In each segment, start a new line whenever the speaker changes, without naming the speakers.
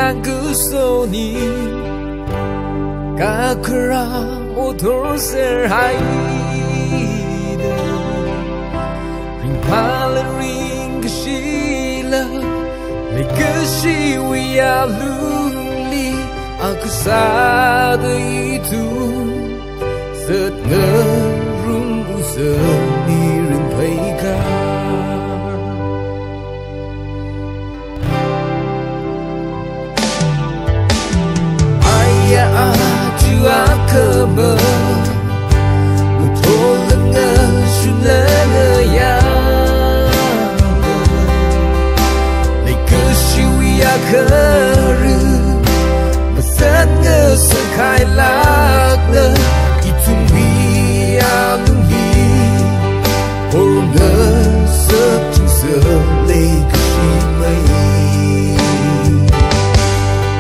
hàng cứ sâu ni cả kra ô thor ser hai ring pala ring kashila le kashi we are luli aku sada itu rất ngỡ rung giờ đi rừng thấy ca aya chua cơ mơ một thô lưng ngơ xuân lơ ngơ ya lấy cơ siêu ya cơ rư mà rất ngơ sự khai lạc ngơ tung bi a lung bi hồn ngơ sớt chung sơ lấy cái gì mây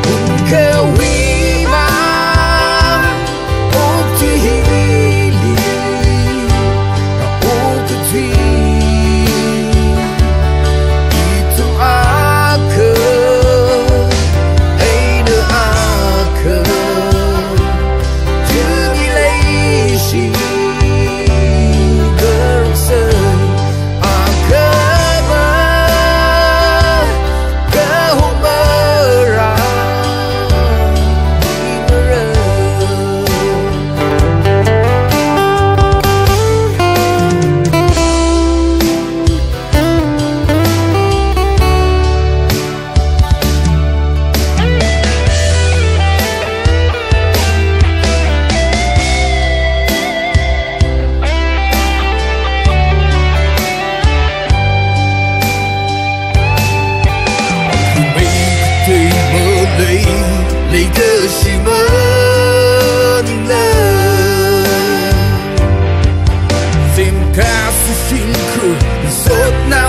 hồn kêu vi ma ôm chi li ta ôm cái gì itu aku ai nữa aku she girl say I cover go home lấy cơ si mơ nơ xem ca si xin khử sốt na